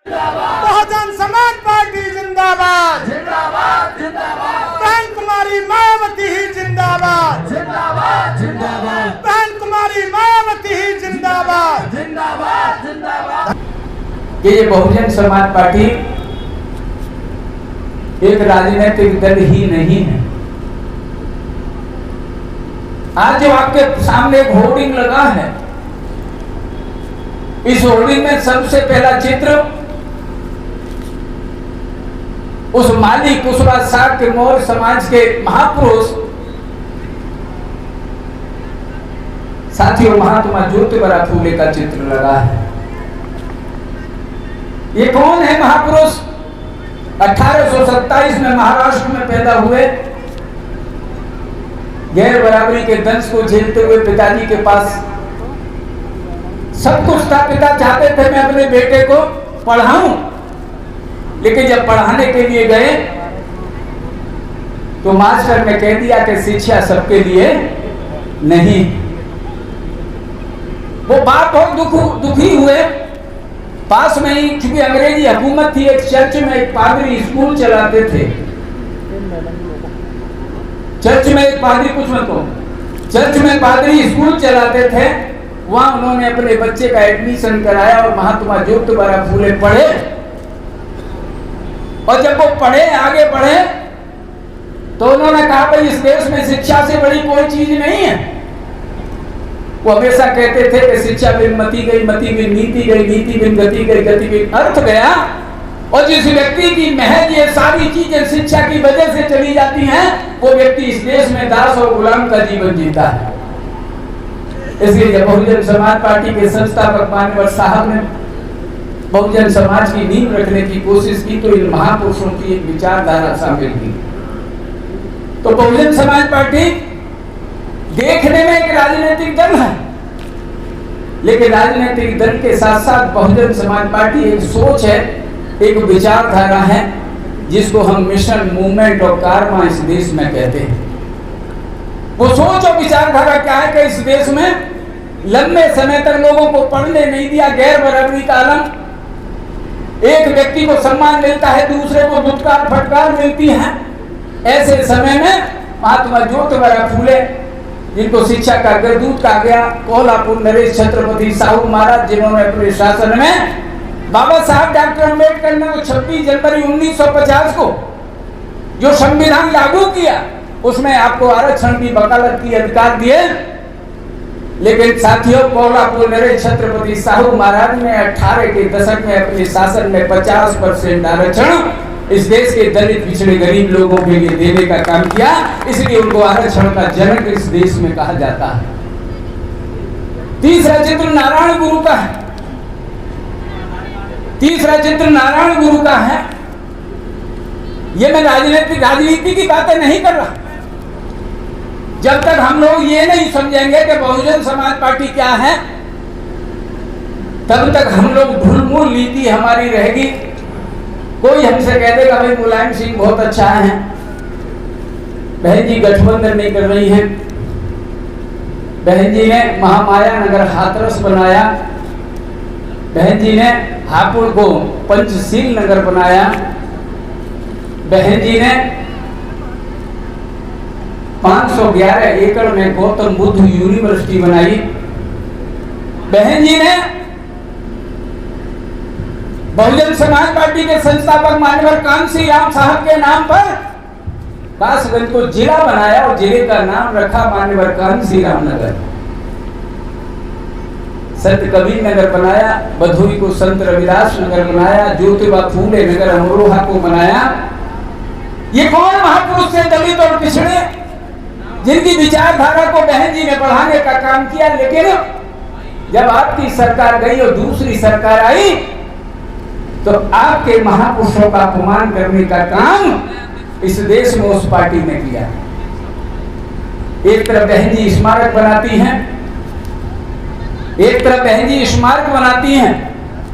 Bahujan Samaj party जिंदाबाद जिंदाबाद जिंदाबाद बहन कुमारी मायावती ही जिंदाबाद जिंदाबाद जिंदाबाद बहन कुमारी मायावती ही जिंदाबाद जिंदाबाद जिंदाबाद। कि ये बहुजन समाज पार्टी एक राजनीतिक दल ही नहीं है। आज जो आपके सामने एक होर्डिंग लगा है, इस होर्डिंग में सबसे पहला चित्र उस माली कुशवा साग के मौर्य समाज के महापुरुष साथियों महात्मा ज्योतिबा फूले का चित्र लगा है। ये कौन है महापुरुष? 1827 में महाराष्ट्र में पैदा हुए, गैर बराबरी के दंश को झेलते हुए पिताजी के पास सब कुछ था। पिता चाहते थे मैं अपने बेटे को पढ़ाऊं, लेकिन जब पढ़ाने के लिए गए तो मास्टर ने कह दिया कि शिक्षा सबके लिए नहीं। वो बाप बहुत दुखी हुए। पास में ही क्योंकि अंग्रेजी हुकूमत थी, एक चर्च में एक पादरी स्कूल चलाते थे। चर्च में एक पादरी, कुछ मत कहो, चर्च में पादरी स्कूल चलाते थे। वहां उन्होंने अपने बच्चे का एडमिशन कराया और महात्मा ज्योतिबा फूले पढ़े। और जब वो पढ़े, आगे बढ़े, तो उन्होंने कहा भाई इस देश में शिक्षा से बड़ी कोई चीज नहीं है। वो हमेशा कहते थे कि शिक्षा बिन मति गई, मति बिन नीति गई, नीति बिन गति गई, गति बिन अर्थ गया। और जिस व्यक्ति की महज ये सारी चीजें शिक्षा की वजह से चली जाती हैं, वो व्यक्ति इस देश में दास और गुलाम का जीवन जीता है। इसलिए जब बहुजन समाज पार्टी के संस्थापक मान्यवर साहब ने बहुजन समाज की नींव रखने की कोशिश की, तो इन महापुरुषों की एक विचारधारा शामिल की। तो बहुजन समाज पार्टी देखने में एक राजनीतिक दल है, लेकिन राजनीतिक दल के साथ साथ बहुजन समाज पार्टी एक सोच है, एक विचारधारा है, जिसको हम मिशन, मूवमेंट और कार्मा इस देश में कहते हैं। वो सोच और विचारधारा क्या है कि इस देश में लंबे समय तक लोगों को पढ़ने नहीं दिया, गैर बराबरी का आलम, एक व्यक्ति को सम्मान मिलता है, दूसरे को दुत्कार फटकार मिलती है। ऐसे समय में महात्मा ज्योतिबा फूले, जिनको शिक्षा का अग्रदूत कहा गया, कोल्हापुर नरेश छत्रपति साहू महाराज, जिन्होंने अपने शासन में बाबा साहब डॉक्टर अम्बेडकर ने 26 जनवरी 1950 को जो संविधान लागू किया, उसमें आपको आरक्षण की वकालत की अधिकार दिए। लेकिन साथियों, कोल्हापुर नरेश छत्रपति साहू महाराज ने 18 के दशक में अपने शासन में 50% आरक्षण इस देश के दलित, पिछड़े, गरीब लोगों के लिए देने का काम किया। इसलिए उनको आरक्षण का जनक इस देश में कहा जाता है। तीसरा चित्र नारायण गुरु का है। तीसरा चित्र नारायण गुरु का है। ये मैं राजनीति की बातें नहीं कर रहा। जब तक हम लोग ये नहीं समझेंगे कि बहुजन समाज पार्टी क्या है, तब तक हम लोग ढुलमुल नीति हमारी रहेगी। कोई हमसे कह देगा भाई मुलायम सिंह बहुत अच्छा है, बहन जी गठबंधन नहीं कर रही हैं, बहन जी ने महामाया नगर हाथरस बनाया, बहन जी ने हापुड़ को पंचशील नगर बनाया, बहन जी ने 511 एकड़ में गौतम बुद्ध यूनिवर्सिटी बनाई, बहन जी ने बहुजन समाज पार्टी के संस्थापक मान्यवर कांसी राम साहब के नाम पर कासगंज को जिला बनाया और जिले का नाम रखा मान्यवर कांसी राम नगर। संत कबीर नगर बनाया, बधोई को संत रविदास नगर बनाया, ज्योतिबा फूले नगर अमरोहा को बनाया। ये कौन महापुरुष थे दलित और पिछड़े, जिनकी विचारधारा को बहन जी ने बढ़ाने का काम किया। लेकिन जब आपकी सरकार गई और दूसरी सरकार आई, तो आपके महापुरुषों का अपमान करने का काम इस देश में उस पार्टी ने किया। एक तरफ बहन जी स्मारक बनाती हैं, एक तरफ बहन जी स्मारक बनाती हैं,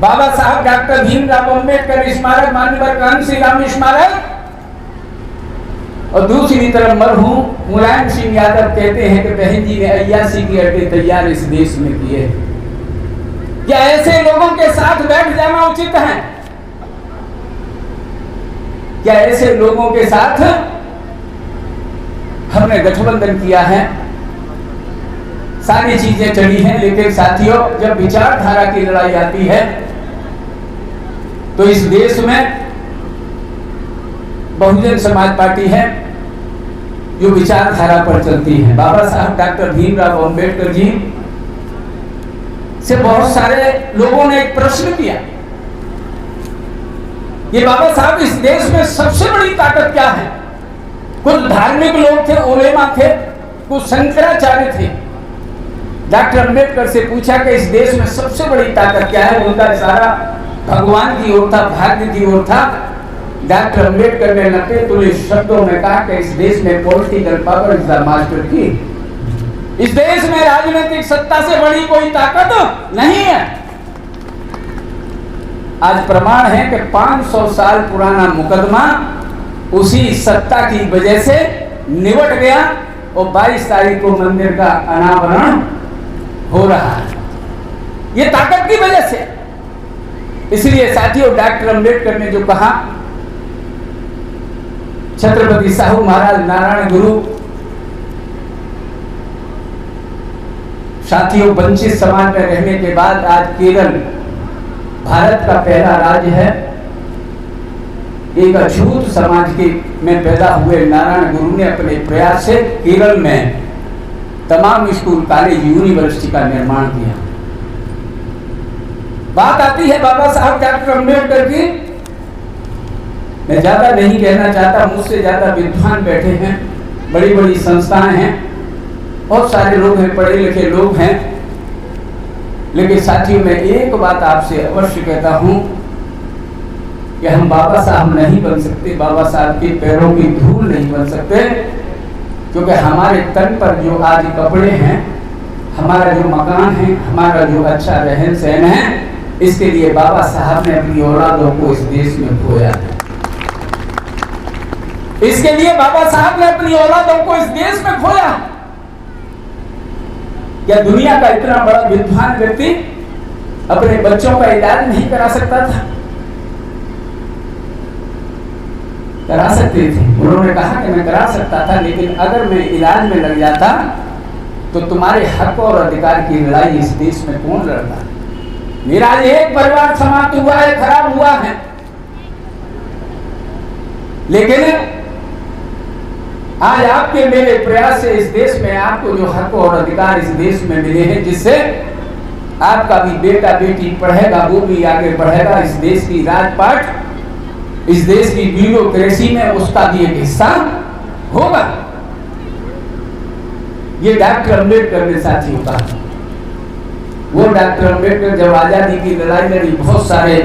बाबा साहब डॉक्टर भीमराव अम्बेडकर स्मारक, मान्यवर कांसी राम स्मारक, और दूसरी तरफ मरहूम मुलायम सिंह यादव कहते हैं कि बहन जी ने 81 के अड्डे तैयार इस देश में किए। क्या ऐसे लोगों के साथ बैठ जाना उचित है? क्या ऐसे लोगों के साथ हमने गठबंधन किया है? सारी चीजें चली हैं, लेकिन साथियों जब विचारधारा की लड़ाई आती है तो इस देश में बहुजन समाज पार्टी है जो विचारधारा पर चलती है। बाबा साहब डॉक्टर भीमराव अंबेडकर जी से बहुत सारे लोगों ने एक प्रश्न किया, ये बाबा साहब इस देश में सबसे बड़ी ताकत क्या है? कुछ धार्मिक लोग थे, उलेमा थे, कुछ शंकराचार्य थे। डॉक्टर अंबेडकर से पूछा कि इस देश में सबसे बड़ी ताकत क्या है? उनका इशारा भगवान की ओर था, भाग्य की ओर था। डॉक्टर अंबेडकर ने लपे तुले शब्दों में कहा कि इस देश में political power is the master की। इस देश में राजनीतिक सत्ता से बड़ी कोई ताकत नहीं है। आज प्रमाण है कि 500 साल पुराना मुकदमा उसी सत्ता की वजह से निबट गया और 22 तारीख को मंदिर का अनावरण हो रहा है, ये ताकत की वजह से। इसलिए साथियों डॉक्टर अंबेडकर ने जो कहा, छत्रपति साहू महाराज नारायण गुरु, साथियों वंचित समाज में रहने के बाद आज केरल भारत का पहला राज्य है। एक अछूत समाज के में पैदा हुए नारायण गुरु ने अपने प्रयास से केरल में तमाम स्कूल, कॉलेज, यूनिवर्सिटी का निर्माण किया। बात आती है बाबा साहब डॉक्टर अंबेडकर की, मैं ज्यादा नहीं कहना चाहता, मुझसे ज्यादा विद्वान बैठे हैं, बड़ी बड़ी संस्थाएं हैं, बहुत सारे लोग हैं, पढ़े लिखे लोग हैं, लेकिन साथियों मैं एक बात आपसे अवश्य कहता हूं कि हम बाबा साहब नहीं बन सकते, बाबा साहब के पैरों की धूल नहीं बन सकते, क्योंकि हमारे तन पर जो आज कपड़े हैं, हमारा जो मकान है, हमारा जो अच्छा रहन सहन है, इसके लिए बाबा साहब ने अपनी औलादों को इस देश में खोया है। इसके लिए बाबा साहब ने अपनी औलादों को इस देश में खोया। क्या दुनिया का इतना बड़ा विद्वान व्यक्ति अपने बच्चों का इलाज नहीं करा सकता था? करा सकते थे। उन्होंने कहा कि मैं करा सकता था, लेकिन अगर मैं इलाज में लग जाता तो तुम्हारे हक और अधिकार की लड़ाई इस देश में कौन लड़ता? मेरा एक परिवार समाप्त हुआ है, खराब हुआ है, लेकिन आज आपके मेरे प्रयास से इस देश में आपको जो हक और अधिकार इस देश में मिले हैं, जिससे आपका भी बेटा बेटी पढ़ेगा, वो भी आगे बढ़ेगा, इस देश की राजपाट, इस देश की ब्यूरोक्रेसी में उसका भी एक हिस्सा होगा। ये डॉक्टर अंबेडकर ने साथियों कहा। वो डॉक्टर अंबेडकर जब आजादी की लड़ाई लड़ी, बहुत सारे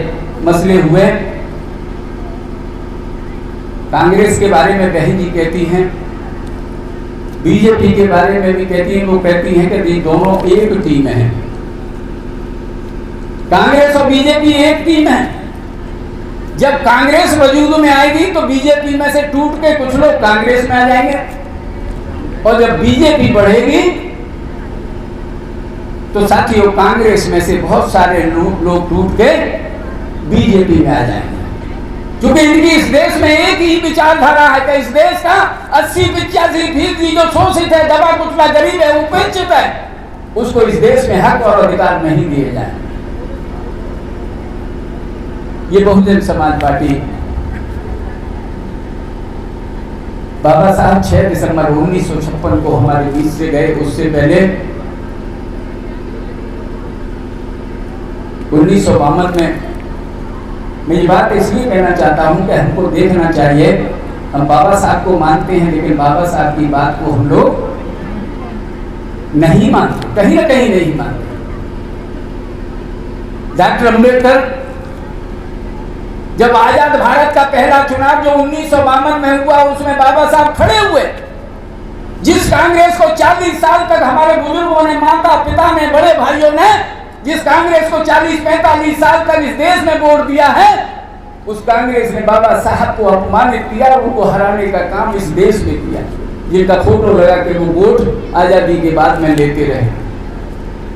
मसले हुए। कांग्रेस के बारे में बहन जी कहती हैं, बीजेपी के बारे में भी कहती हैं, वो कहती हैं कि ये दोनों एक टीम है, कांग्रेस और बीजेपी एक टीम है। जब कांग्रेस वजूद में आएगी तो बीजेपी में से टूट के कुछ लोग कांग्रेस में आ जाएंगे, और जब बीजेपी बढ़ेगी तो साथियों कांग्रेस में से बहुत सारे लोग टूट के बीजेपी में आ जाएंगे, क्योंकि इनकी इस देश में एक ही विचारधारा है कि इस देश का 80-85% जो शोषित है, दबा कुचला गरीब है, उपेक्षित है, उसको इस देश में हक और अधिकार नहीं दिए जाए। ये बहुजन समाज पार्टी, बाबा साहब 6 दिसंबर 1956 को हमारे बीच से गए। उससे पहले 1952 में, मैं ये बात इसलिए कहना चाहता हूं कि हमको देखना चाहिए, हम बाबा साहब को मानते हैं, लेकिन बाबा साहब की बात को हम लोग नहीं मानते, कहीं ना कहीं नहीं मानते। डॉक्टर अंबेडकर जब आजाद भारत का पहला चुनाव जो 1952 में हुआ, उसमें बाबा साहब खड़े हुए। जिस कांग्रेस को 40 साल तक हमारे बुजुर्गों ने, माता पिता ने, बड़े भाइयों ने, जिस कांग्रेस को 40-45 साल तक इस देश में वोट दिया है, उस कांग्रेस ने बाबा साहब को अपमानित किया, उनको हराने का काम इस देश में किया, जिनका फोटो लगा के वो वोट आजादी के बाद में लेते रहे।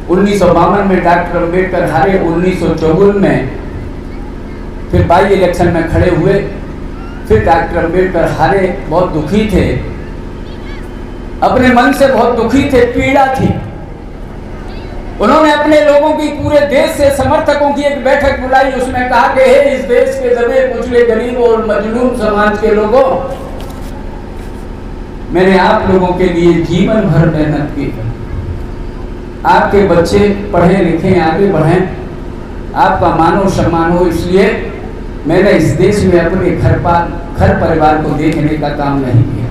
1952 में डॉक्टर अंबेडकर हारे, 1954 में फिर बाई इलेक्शन में खड़े हुए, फिर डॉक्टर अम्बेडकर हारे, बहुत दुखी थे, अपने मन से बहुत दुखी थे, पीड़ा थी। उन्होंने अपने लोगों की, पूरे देश से समर्थकों की एक बैठक बुलाई। उसमें कहा कि हे इस देश के दबे कुचले गरीब और मजलूम समाज के लोगों, मैंने आप लोगों के लिए जीवन भर मेहनत की। आपके बच्चे पढ़े लिखे, आगे बढ़ें, आपका मानो सम्मान हो, इसलिए मैंने इस देश में अपने घर परिवार को देखने का काम नहीं किया।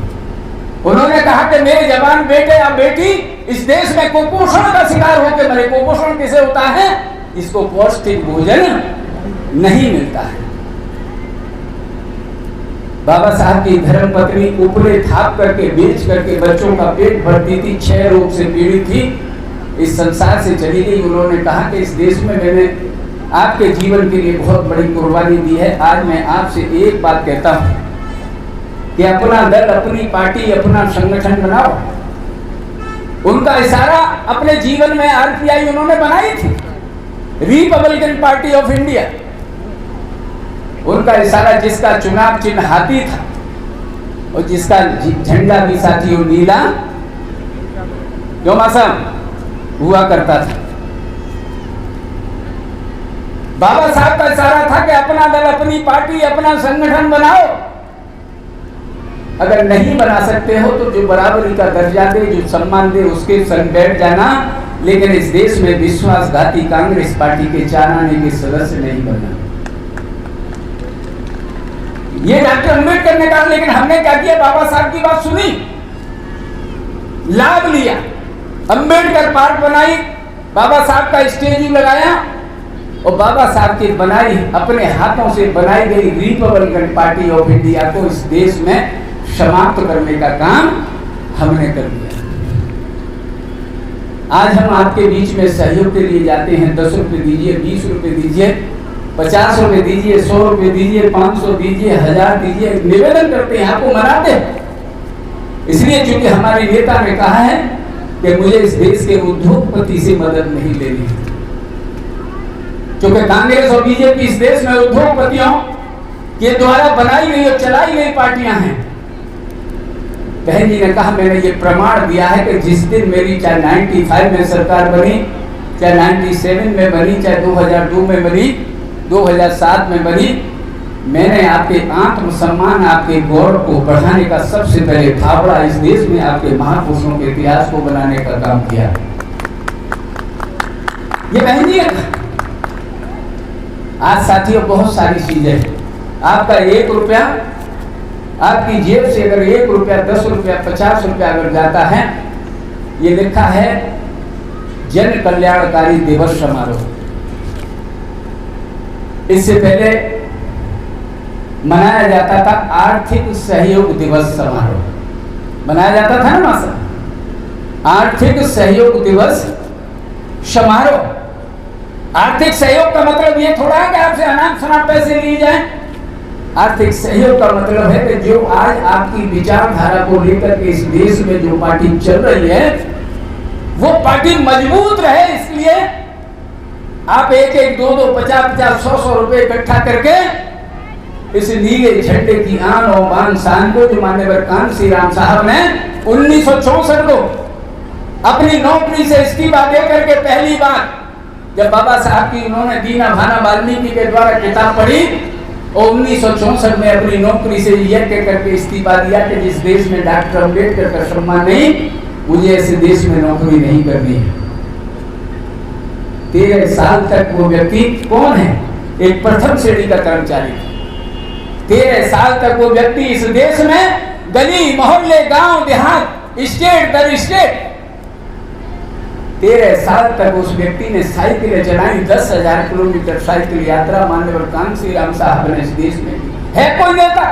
उन्होंने कहा कि मेरे जवान बेटे या बेटी इस देश में कुपोषण का शिकार होकर मरे। कुपोषण किसे होता है? इसको पौष्टिक भोजन नहीं मिलता है। बाबा साहब की धर्मपत्नी उपले थाप करके, बेच करके बच्चों का पेट भरती थी, क्षय रोग से पीड़ित थी, इस संसार से चली गई। उन्होंने कहा कि इस देश में मैंने आपके जीवन के लिए बहुत बड़ी कुर्बानी दी है। आज मैं आपसे एक बात कहता हूं कि अपना दल, अपनी पार्टी, अपना संगठन बनाओ। उनका इशारा अपने जीवन में आरपीआई उन्होंने बनाई थी, रिपब्लिकन पार्टी ऑफ इंडिया। उनका इशारा, जिसका चुनाव चिन्ह हाथी था और जिसका झंडा भी साथियों नीला क्यों मौसम हुआ करता था। बाबा साहब का इशारा था कि अपना दल, अपनी पार्टी, अपना संगठन बनाओ। अगर नहीं बना सकते हो तो जो बराबरी का दर्जा दे, जो सम्मान दे, उसके संग बैठ जाना, लेकिन इस देश में विश्वासघाती कांग्रेस पार्टी के 4 आने के सदस्य नहीं बनना। ये डॉक्टर अम्बेडकर ने कहा, लेकिन हमने क्या किया? बाबा साहब की बात सुनी, लाभ लिया, अम्बेडकर पार्क बनाई, बाबा साहब का स्टेच्यू लगाया और बाबा साहब की बनाई, अपने हाथों से बनाई गई रिपब्लिकन पार्टी ऑफ इंडिया को इस देश में समाप्त करने का काम हमने कर दिया। आज हम आपके बीच में सहयोग के लिए जाते हैं। 10 रुपए दीजिए, 20 रुपए दीजिए, 50 रुपए दीजिए, 100 रुपए दीजिए, 500 दीजिए, 1000 दीजिए, निवेदन करते हैं, आपको मनाते हैं। इसलिए चूंकि हमारे नेता ने कहा है कि मुझे इस देश के उद्योगपति से मदद नहीं लेनी, क्योंकि कांग्रेस और बीजेपी इस देश में उद्योगपतियों के द्वारा बनाई गई और चलाई गई पार्टियां हैं। बहन जी ने कहा, मैंने ये प्रमाण दिया है कि जिस दिन मेरी चाहे 95 में सरकार बनी, चाहे 97 में बनी, चाहे 2002 में बनी, 2007 में बनी, मैंने आपके आत्मसम्मान, आपके गौरव को बढ़ाने का सबसे पहले फावड़ा इस देश में आपके महापुरुषों के इतिहास को बनाने का काम किया। ये बहन जी, आज साथियों बहुत सारी चीजें, आपका 1 रुपया, आपकी जेब से अगर 1 रुपया, 10 रुपया, 50 रुपया अगर जाता है, ये लिखा है जन कल्याणकारी दिवस समारोह। इससे पहले मनाया जाता था आर्थिक सहयोग दिवस समारोह, मनाया जाता था ना मासा, आर्थिक सहयोग दिवस समारोह। आर्थिक सहयोग का मतलब ये थोड़ा है कि आपसे अनाप शनाप पैसे लिए जाएं। आर्थिक सहयोग का मतलब है कि जो आज आपकी विचारधारा को लेकर के इस देश में जो पार्टी चल रही है, वो पार्टी मजबूत रहे, इसलिए आप 1-1, 2-2, 50-50, 100-100 रुपए इकट्ठा करके इस नीले झंडे की आन और बान शान को, जो मान्यवर कांसी राम साहब ने 1964 को अपनी नौकरी से इस्तीफा दे करके पहली बार जब बाबा साहब की उन्होंने दीना भाना वाल्मीकि के द्वारा किताब पढ़ी और 1964 में अपनी नौकरी से यह कहकर के इस्तीफा दिया कि जिस देश में डॉक्टर अम्बेडकर का सम्मान नहीं, मुझे ऐसे देश में नौकरी नहीं करनी है। 13 साल तक वो व्यक्ति कौन है? एक प्रथम श्रेणी का कर्मचारी। 13 साल तक वो व्यक्ति इस देश में गली मोहल्ले, गांव देहात, स्टेट दर स्टेट 13 साल तक उस व्यक्ति ने साइकिलें चलाई। 10,000 किलोमीटर साइकिल यात्रा माननीय कांसी राम साहब ने इस देश में की। है कोई नेता?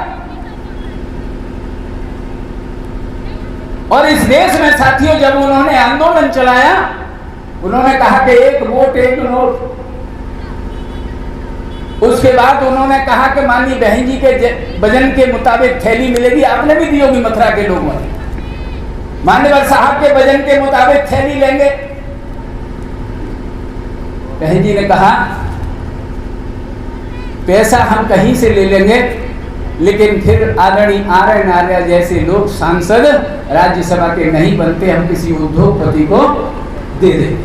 और इस देश में साथियों जब उन्होंने आंदोलन चलाया, उन्होंने कहा कि 1 वोट 1 नोट। उसके बाद उन्होंने कहा कि माननीय बहन जी के वजन के मुताबिक थैली मिलेगी। आपने भी दी होगी मथुरा के लोगों ने। मान्यवर साहब के वजन के मुताबिक थैली लेंगे। बहन जी ने कहा पैसा हम कहीं से ले लेंगे, लेकिन फिर आदरणीय आर्यन आर्य जैसे लोग सांसद राज्यसभा के नहीं बनते, हम किसी उद्योगपति को दे देते,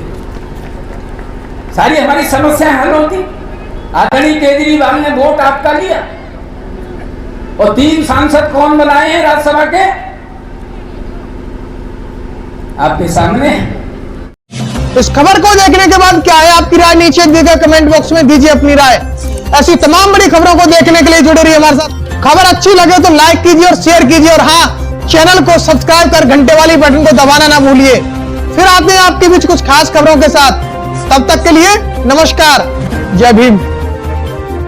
सारी हमारी समस्याएं हल होती। आदरणीय केजरीवाल ने वोट आपका लिया और 3 सांसद कौन बनाए हैं राज्यसभा के, आपके सामने। इस खबर को देखने के बाद क्या है आपकी राय, नीचे दिए गए कमेंट बॉक्स में दीजिए अपनी राय। ऐसी तमाम बड़ी खबरों को देखने के लिए जुड़े रहिए हमारे साथ। खबर अच्छी लगे तो लाइक कीजिए और शेयर कीजिए, और हाँ, चैनल को सब्सक्राइब कर घंटे वाली बटन को दबाना ना भूलिए। फिर आते हैं आपके बीच कुछ खास खबरों के साथ, तब तक के लिए नमस्कार, जय भीम।